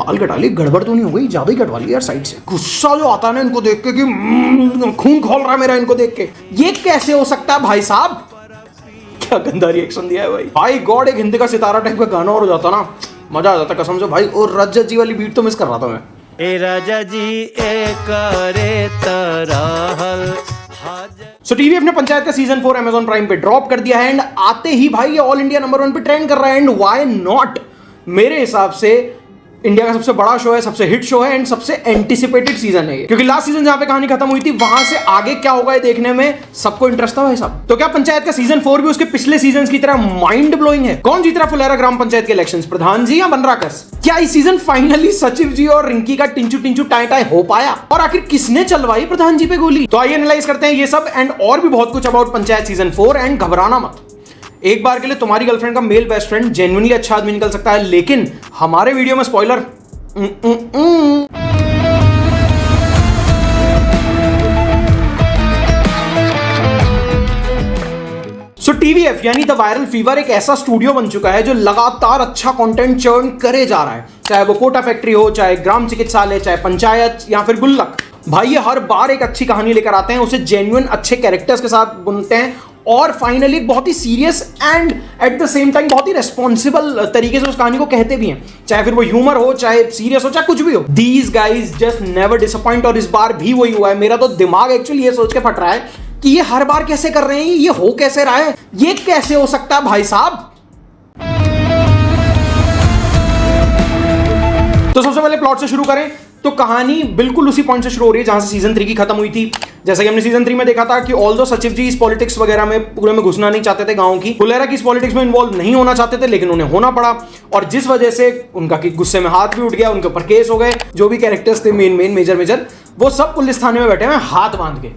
बाल कटा लिए, गड़बड़ तो नहीं हो गई? ज्यादा ही कटवा लिया यार साइड से। गुस्सा जो आता है ना इनको देख के कि खून खोल रहा है मेरा इनको देख के। ये कैसे हो सकता है भाई साहब? क्या गंदा रिएक्शन दिया है भाई। भाई गॉड, एक हिंदी का सितारा टाइप का गाना और हो जाता ना, मजा आ जाता कसम से भाई। और रजत जी वाली बीट तो मिस कर रहा था मैं। ए राजा जी ए करे तराहल। सो टीवीएफ ने पंचायत का सीजन 4 अमेजॉन प्राइम पे ड्रॉप कर दिया है एंड आते ही भाई ये ऑल इंडिया नंबर 1 पे ट्रेंड कर रहा है। And why not? मेरे हिसाब से इंडिया का सबसे बड़ा शो है, सबसे हिट शो है एंड सबसे एंटिसिपेटेड सीजन है ये, क्योंकि लास्ट सीजन जहां पे कहानी खत्म हुई थी वहां से आगे क्या होगा ये देखने में सबको इंटरेस्ट था भाई साहब। तो क्या पंचायत का सीजन 4 भी उसके पिछले सीजन की तरह माइंड ब्लोइंग है? कौन जीत रहा फुलेरा ग्राम पंचायत के इलेक्शंस, प्रधान जी या बनराकस? क्या इस सीजन फाइनली सचिव जी और रिंकी का टिंचू टिंचू टाई टाई हो पाया? और आखिर किसने चलवाई प्रधान जी पे गोली? तो आइए एनालाइज करते हैं ये सब एंड और भी बहुत कुछ अबाउट पंचायत सीजन 4। एंड घबराना मत, एक बार के लिए तुम्हारी गर्लफ्रेंड का मेल बेस्ट फ्रेंड जेन्युइनली अच्छा आदमी निकल सकता है, लेकिन हमारे वीडियो में स्पॉइलर सो टीवीएफ यानी द वायरल फीवर एक ऐसा स्टूडियो बन चुका है जो लगातार अच्छा कंटेंट चर्न करे जा रहा है, चाहे वो कोटा फैक्ट्री हो, चाहे ग्राम चिकित्सालय, चाहे पंचायत या फिर गुल्लक। भाई ये हर बार एक अच्छी कहानी लेकर आते हैं, उसे जेन्युइन अच्छे कैरेक्टर्स के साथ बुनते हैं और फाइनली एक बहुत ही serious and at the same time बहुत ही रेस्पॉन्सिबल तरीके से उस कहानी को कहते भी हैं, चाहे फिर वो ह्यूमर हो, चाहे सीरियस हो, चाहे कुछ भी हो। These guys just never disappoint. और इस बार भी वही हुआ है। मेरा तो दिमाग एक्चुअली ये सोच के फट रहा है कि ये हर बार कैसे कर रहे हैं, ये हो कैसे रहा है, ये कैसे हो सकता है भाई साहब? तो सबसे पहले प्लॉट से शुरू करें तो कहानी बिल्कुल उसी पॉइंट से शुरू हो रही है जहां से सीजन 3 की खत्म हुई थी। जैसा कि हमने सीजन 3 में देखा था कि ऑल्दो सचिव जी इस पॉलिटिक्स वगैरह में पूरे में घुसना नहीं चाहते थे, गांव की फुलेरा की इस पॉलिटिक्स में इन्वॉल्व नहीं होना चाहते थे, लेकिन उन्हें होना पड़ा और जिस वजह से उनका गुस्से में हाथ भी उठ गया, उनके ऊपर केस हो गए। जो भी कैरेक्टर्स थे मेजर वो सब पुलिस थाने में बैठे हुए हाथ बांध के।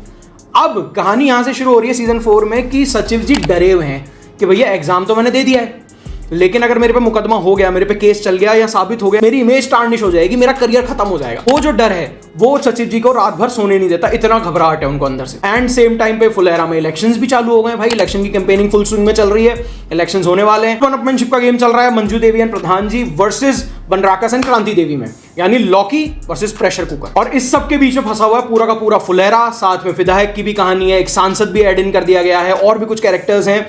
अब कहानी यहां से शुरू हो रही है सीजन 4 में कि सचिव जी डरे हुए हैं कि भैया एग्जाम तो मैंने दे दिया है, लेकिन अगर मेरे पे मुकदमा हो गया, मेरे पे केस चल गया या साबित हो गया, मेरी इमेज टार्निश हो जाएगी, मेरा करियर खत्म हो जाएगा। वो जो डर है वो सचिव जी को रात भर सोने नहीं देता, इतना घबराहट है उनको अंदर से। एंड सेम टाइम पे फुलेरा में इलेक्शंस भी चालू हो गए भाई, इलेक्शन की कैंपेनिंग फुल स्विंग में चल रही है, इलेक्शंस होने वाले हैं। वन अपमेंटशिप का गेम चल रहा है Manju Devi and Pradhan ji versus Banrakas and Kranti Devi में, यानी लॉकी वर्सेस प्रेशर कुकर। और इस सब के बीच में फंसा हुआ है पूरा का पूरा फुलेरा, साथ में विधायक की भी कहानी है, एक सांसद भी एड इन कर दिया गया है और भी कुछ कैरेक्टर्स हैं।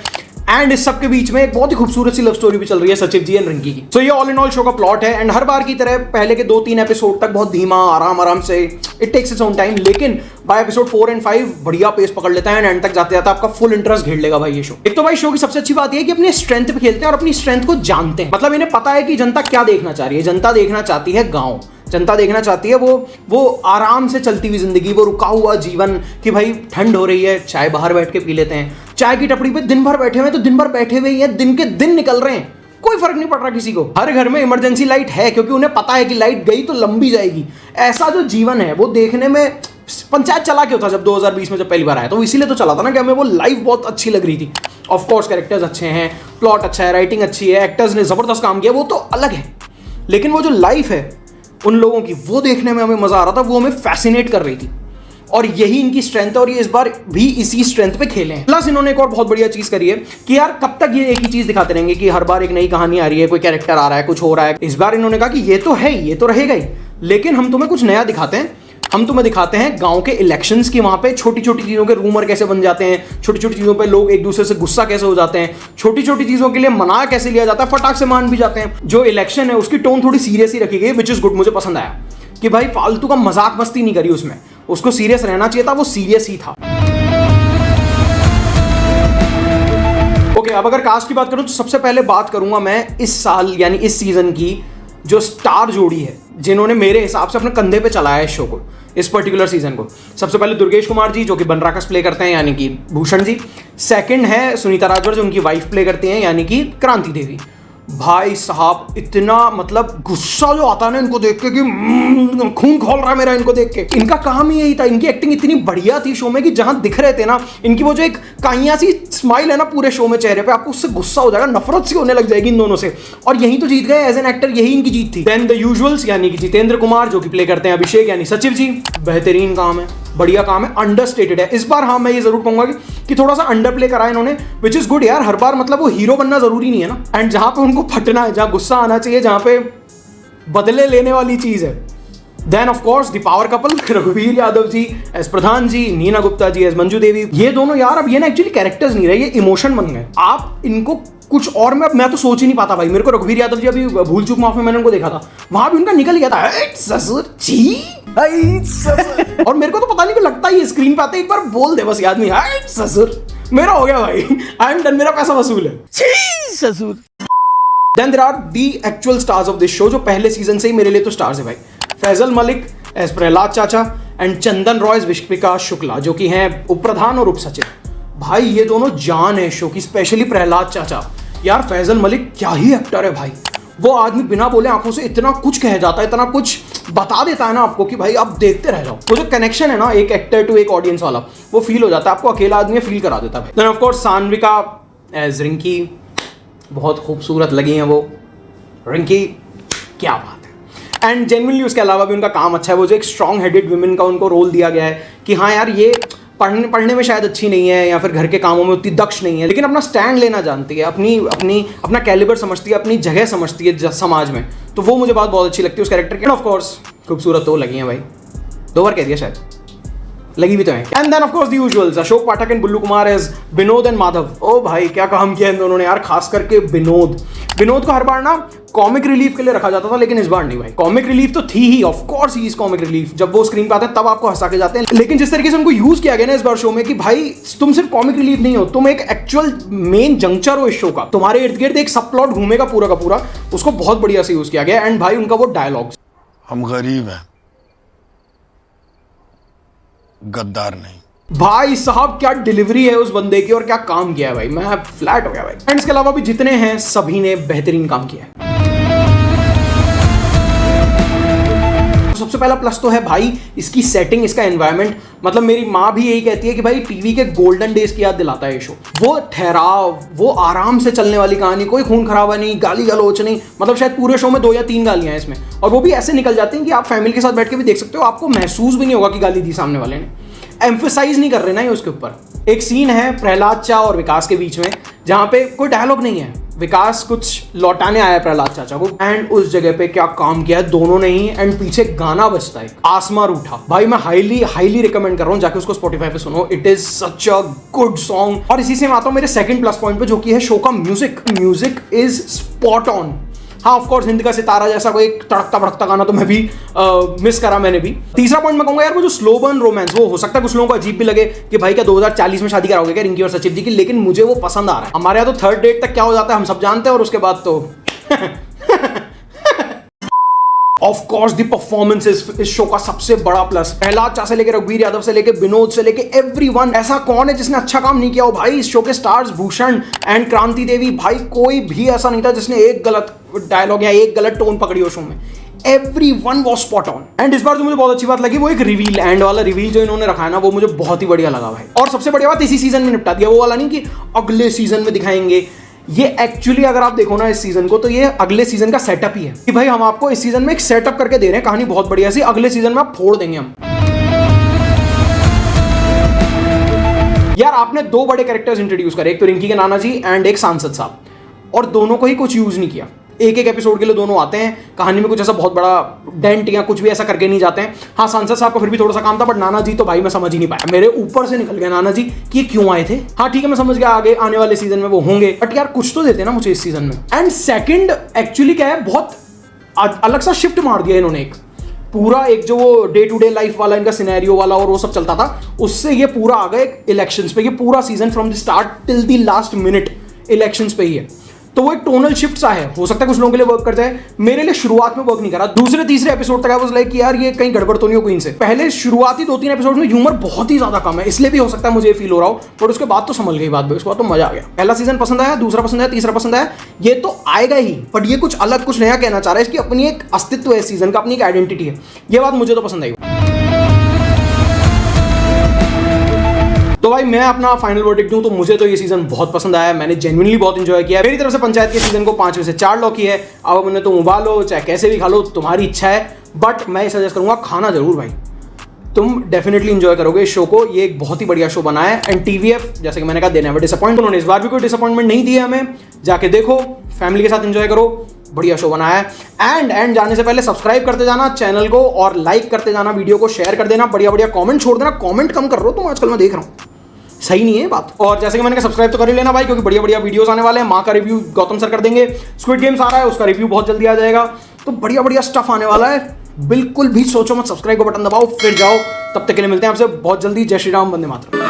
एंड इस सब के बीच में एक बहुत ही खूबसूरत सी लव स्टोरी भी चल रही है सचिव जी एंड रिंकी की। सो ये ऑल इन ऑल शो का प्लॉट है एंड हर बार की तरह पहले के 2-3 एपिसोड तक बहुत धीमा आराम से it takes its own time, लेकिन बाय एपिसोड 4 और 5 बढ़िया पेस पकड़ लेता है एंड तक जाते जाते आपका फुल इंटरेस्ट घेर लेगा भाई ये शो। एक तो भाई शो की सबसे अच्छी बात यह है कि अपनी स्ट्रेंथ पे खेलते हैं और अपनी स्ट्रेंथ को जानते हैं। मतलब इन्हें पता है कि जनता क्या देखना चाह रही है। जनता देखना चाहती है गाँव, जनता देखना चाहती है वो आराम से चलती हुई जिंदगी, वो रुका हुआ जीवन कि भाई ठंड हो रही है, चाय बाहर बैठ के पी लेते हैं, चाय की टपड़ी पे दिन भर बैठे हुए हैं तो दिन भर बैठे हुए हैं, दिन के दिन निकल रहे हैं, कोई फर्क नहीं पड़ रहा किसी को। हर घर में इमरजेंसी लाइट है क्योंकि उन्हें पता है कि लाइट गई तो लंबी जाएगी। ऐसा जो जीवन है वो देखने में पंचायत चला क्यों था जब 2020 में जब पहली बार आया, तो इसीलिए तो चला था ना कि हमें वो लाइफ बहुत अच्छी लग रही थी। ऑफ कोर्स कैरेक्टर्स अच्छे हैं, प्लॉट अच्छा है, राइटिंग अच्छी है, एक्टर्स ने जबरदस्त काम किया, वो तो अलग है, लेकिन वो जो लाइफ है उन लोगों की वो देखने में हमें मजा आ रहा था, वो हमें फैसिनेट कर रही थी और यही इनकी स्ट्रेंथ है और ये इस बार भी इसी स्ट्रेंथ पे खेले हैं। प्लस इन्होंने एक और बहुत बढ़िया चीज करी है कि यार कब तक ये एक ही चीज दिखाते रहेंगे कि हर बार एक नई कहानी आ रही है, कोई कैरेक्टर आ रहा है, कुछ हो रहा है। इस बार इन्होंने कहा कि ये तो है, ये तो रहेगा ही, लेकिन हम तुम्हें कुछ नया दिखाते हैं। हम तुम्हें दिखाते हैं गांव के इलेक्शंस की, वहां पे छोटी छोटी चीजों के रूमर कैसे बन जाते हैं, छोटी छोटी चीजों पे लोग एक दूसरे से गुस्सा कैसे हो जाते हैं, छोटी छोटी चीजों के लिए मना कैसे लिया जाता है, फटाक से मान भी जाते हैं। जो इलेक्शन है उसकी टोन थोड़ी सीरियस ही रखी गई, विच इज गुड, मुझे पसंद आया कि भाई फालतू का मजाक मस्ती नहीं करी उसमें, उसको सीरियस रहना चाहिए था, वो सीरियस ही था। ओके, अब अगर कास्ट की बात करूं तो सबसे पहले बात करूंगा मैं इस साल यानी इस सीजन की जो स्टार जोड़ी है जिन्होंने मेरे हिसाब से अपने कंधे पे चलाया है इस शो को, इस पर्टिकुलर सीजन को। सबसे पहले दुर्गेश कुमार जी जो कि बनराकस प्ले करते हैं यानी कि भूषण जी। सेकंड है सुनीता राजवर जो उनकी वाइफ प्ले करती हैं यानी कि क्रांति देवी। भाई साहब इतना मतलब गुस्सा जो आता है ना इनको देख के कि खून खोल रहा है मेरा इनको देख के। इनका काम ही यही था, इनकी एक्टिंग इतनी बढ़िया थी शो में कि जहां दिख रहे थे ना, इनकी वो जो एक काइया सी स्माइल है ना पूरे शो में चेहरे पे, आपको उससे गुस्सा हो जाएगा, नफरत सी होने लग जाएगी इन दोनों से। और यही तो जीत गए एज एन एक्टर, यही इनकी जीत थी। देन द यूजुअल्स यानी कि जितेंद्र कुमार जो कि प्ले करते हैं अभिषेक यानी सचिव जी। बेहतरीन काम है, बढ़िया काम है, अंडरस्टेटेड है इस बार। हाँ मैं ये जरूर कहूंगा कि थोड़ा सा अंडर प्ले करा इन्होंने, विच इज गुड यार। हर बार मतलब वो हीरो बनना जरूरी नहीं है ना, एंड जहां पे उनको फटना है, जहां गुस्सा आना चाहिए, जहां पे बदले लेने वाली चीज है। Then of course the power couple, रघुवीर यादव जी एस प्रधान जी, नीना गुप्ता जी एस मंजू देवी। ये दोनों यार अब ये ना एक्चुअली कैरेक्टर्स नहीं रहे, ये इमोशन बन गए। आप इनको कुछ और मैं तो सोच ही नहीं पाता भाई। मेरे को रघुवीर यादव जी अभी भूल चूक माफ में मैंने उनको देखा था, वहां भी उनका निकल गया था ससुर छी और मेरे को तो पता नहीं लगता ही स्क्रीन पे आते एक बार बोल दे बस आदमी ससुर, मेरा हो गया भाई, आई एम डन, मेरा पैसा वसूल है ससुर। Then there are the actual stars of this show जो पहले सीजन से ही मेरे लिए तो स्टार्स है भाई। फैजल मलिक एज प्रहलाद चाचा एंड चंदन रॉय विष्णुविकास शुक्ला जो कि हैं उप प्रधान और उप सचिव। भाई ये दोनों जान है शो की, स्पेशली प्रहलाद चाचा। यार फैजल मलिक क्या ही एक्टर है भाई, वो आदमी बिना बोले आंखों से इतना कुछ कह जाता है, इतना कुछ बता देता है ना आपको कि भाई आप देखते रह जाओ। वो जो कनेक्शन है ना एक एक्टर टू एक ऑडियंस वाला, वो फील हो जाता है, आपको अकेला आदमी फील करा देता है। Then of course Sanvika as Rinki, बहुत खूबसूरत लगी हैं वो रिंकी, क्या बात है। एंड जेन्युइनली उसके अलावा भी उनका काम अच्छा है। वो जो एक स्ट्रॉन्ग हेडेड वुमेन का उनको रोल दिया गया है कि हाँ यार ये पढ़ने में शायद अच्छी नहीं है या फिर घर के कामों में उतनी दक्ष नहीं है, लेकिन अपना स्टैंड लेना जानती है, अपना कैलिबर समझती है, अपनी जगह समझती है समाज में। तो वो मुझे बहुत अच्छी लगती है उस कैरेक्टर की। ऑफ कोर्स खूबसूरत तो लगी है भाई, 2 बार कह दिया शायद, लगी भी तो है। And then of course the usuals, Ashok Pathak and Bullu Kumar as Vinod and Madhav. ओ भाई क्या काम किया इन दोनों ने यार, खास करके विनोद को हर बार ना कॉमिक रिलीफ के लिए रखा जाता था, लेकिन इस बार नहीं भाई। कॉमिक रिलीफ तो थी ही, of course he is comic relief, जब वो स्क्रीन पे आते हैं तब आपको हंसा के जाते हैं, लेकिन जिस तरीके से उनको यूज किया गया ना इस बार शो में कि भाई तुम सिर्फ कॉमिक रिलीफ नहीं हो, तुम एक एक्चुअल मेन जंक्चर हो इस शो का, तुम्हारे इर्द गिर्द एक सब प्लॉट घूमेगा पूरा का पूरा, उसको बहुत बढ़िया से यूज किया गया। एंड भाई उनका वो डायलॉग, हम गरीब हैं, गद्दार नहीं। भाई साहब क्या डिलीवरी है उस बंदे की और क्या काम किया है भाई, मैं फ्लैट हो गया भाई। एंड इसके अलावा भी जितने हैं सभी ने बेहतरीन काम किया है। सबसे पहला प्लस तो है भाई इसकी सेटिंग, इसका एनवायरनमेंट। मतलब मेरी माँ भी यही कहती है कि भाई टीवी के गोल्डन डेज की याद दिलाता है ये शो। वो ठहराव, वो आराम से चलने वाली कहानी, कोई खून खराबा नहीं, गाली गलौच नहीं। मतलब शायद पूरे शो में 2 या 3 गालियां हैं इसमें, और वो भी ऐसे निकल जाती हैं कि आप फैमिली के साथ बैठ के भी देख सकते हो, आपको महसूस भी नहीं होगा कि गाली दी सामने वाले ने। एम्फेसाइज नहीं कर रहे ना ये उसके ऊपर। एक सीन है प्रहलाद चा और विकास के बीच में जहां पे कोई डायलॉग नहीं है, विकास कुछ लौटाने आया प्रहलाद चाचा को, एंड उस जगह पे क्या काम किया है दोनों ने ही। एंड पीछे गाना बजता है आसमां रूठा, भाई मैं हाईली रिकमेंड कर रहा हूं, जाके उसको स्पॉटिफाई पे सुनो, it is such a good song. और इसी से मैं आता हूं मेरे सेकंड प्लस पॉइंट पे, जो कि है शो का म्यूजिक इज स्पॉट ऑन। हाँ ऑफ कोर्स हिंद का सितारा जैसा कोई तड़कता भड़कता गाना तो मैं भी मिस करा मैंने भी। तीसरा पॉइंट मैं कहूंगा यार वो जो स्लो बर्न रोमांस, वो हो सकता है कुछ लोगों को अजीब भी लगे कि भाई क्या 2040 में शादी कराओगे क्या रिंकी और सचिव जी की, लेकिन मुझे वो पसंद आ रहा है। हमारे यहाँ तो 3rd डेट तक क्या हो जाता है हम सब जानते हैं, और उसके बाद तो ऑफ कोर्स द परफॉर्मेंसेस इस शो का सबसे बड़ा प्लस। प्रहलाद चा से लेकर रघुवीर यादव से लेकर विनोद से लेकर एवरीवन, ऐसा कौन है जिसने अच्छा काम नहीं किया हो भाई। इस शो के स्टार्स भूषण एंड क्रांति देवी, भाई कोई भी ऐसा नहीं था जिसने एक गलत डायलॉग या एक गलत टोन पकड़ी हो शो में। Everyone was spot on। And इस बार जो मुझे बहुत अच्छी बात लगी वो एक रिवील, एंड वाला रिवील जो इन्होंने रखा है ना, वो मुझे बहुत ही बढ़िया लगा भाई। और सबसे बढ़िया बात इसी सीजन में निपटा दिया, वो वाला नहीं कि अगले सीजन में दिखाएंगे। ये एक्चुअली अगर आप देखो ना इस सीजन को, तो ये अगले सीजन का सेटअप ही है कि भाई हम आपको इस सीजन में एक सेटअप करके दे रहे हैं, कहानी बहुत बढ़िया सी, अगले सीजन में आप फोड़ देंगे हम। यार आपने 2 बड़े कैरेक्टर्स इंट्रोड्यूस करे, एक तो रिंकी के नाना जी एंड एक सांसद साहब, और दोनों को ही कुछ यूज नहीं किया। एक एपिसोड के लिए दोनों आते हैं, कहानी में कुछ ऐसा बहुत बड़ा डेंट या कुछ भी ऐसा करके नहीं जाते हैं। हाँ सांसद साहब का फिर भी थोड़ा सा काम था, बट नाना जी तो भाई मैं समझ ही नहीं पाया, मेरे ऊपर से निकल गया नाना जी कि ये क्यों आए थे। हाँ ठीक है मैं समझ गया आगे आने वाले सीजन में वो होंगे, बट यार कुछ तो देते ना मुझे इस सीजन में। एंड सेकंड एक्चुअली क्या है, बहुत अलग सा शिफ्ट मार दिया इन्होंने, एक पूरा एक जो वो डे टू डे लाइफ वाला इनका सिनेरियो वाला और वो सब चलता था, उससे ये पूरा आ गए इलेक्शंस पे। ये पूरा season from the start till the last minute elections पे ही है। तो वो एक टोनल शिफ्ट सा है, हो सकता है कुछ लोगों के लिए वर्क करता है, मेरे लिए शुरुआत में वर्क नहीं करा। दूसरे तीसरे एपिसोड तक आई वाज लाइक कि यार ये कहीं गड़बड़ तो नहीं हो कोई इनसे। पहले शुरुआती 2-3 एपिसोड में ह्यूमर बहुत ही ज्यादा कम है, इसलिए भी हो सकता है मुझे फील हो रहा हो, बट उसके बाद तो संभल गई बात, उसके बाद तो मजा आ गया। पहला सीजन पसंद आया, दूसरा पसंद आया, तीसरा पसंद आया, ये तो आएगा ही, बट ये कुछ अलग कुछ नया कहना चाह रहा है, इसकी अपनी एक अस्तित्व है, सीजन का अपनी एक आइडेंटिटी है, ये बात मुझे तो पसंद आई। तो भाई मैं अपना फाइनल वर्डिक्ट दूं तो मुझे तो ये सीजन बहुत पसंद आया, मैंने जेन्युइनली बहुत एंजॉय किया। मेरी तरफ से पंचायत के सीजन को 5 में से 4 लॉक की है। अब उन्हें तुम उबालो चाहे कैसे भी खा लो, तुम्हारी इच्छा है, बट मैं सजेस्ट करूंगा खाना जरूर भाई, तुम डेफिनेटली एंजॉय करोगे इस शो को। ये एक बहुत ही बढ़िया शो बना है। एंड टीवीएफ जैसे कि मैंने कहा देना है डिसअपॉइंट, उन्होंने इस बार भी कोई डिसअपॉइंटमेंट नहीं दिया हमें। जाके देखो, फैमिली के साथ एंजॉय करो, बढ़िया शो बनाया है। एंड जाने से पहले सब्सक्राइब करते जाना चैनल को और लाइक करते जाना, वीडियो को शेयर कर देना, बढ़िया बढ़िया कमेंट छोड़ देना। कमेंट कम कर रहे हो तुम आजकल, मैं देख रहा हूँ, सही नहीं है बात। और जैसे कि मैंने कहा सब्सक्राइब तो कर ही लेना भाई, क्योंकि बढ़िया बढ़िया वीडियोस आने वाले हैं। माँ का रिव्यू गौतम सर कर देंगे, स्क्विड गेम्स आ रहा है उसका रिव्यू बहुत जल्दी आ जाएगा, तो बढ़िया बढ़िया स्टफ आने वाला है। बिल्कुल भी सोचो मत, सब्सक्राइब का बटन दबाओ फिर जाओ। तब तक के लिए मिलते हैं आपसे बहुत जल्दी। जय श्री राम, वंदे मातरम।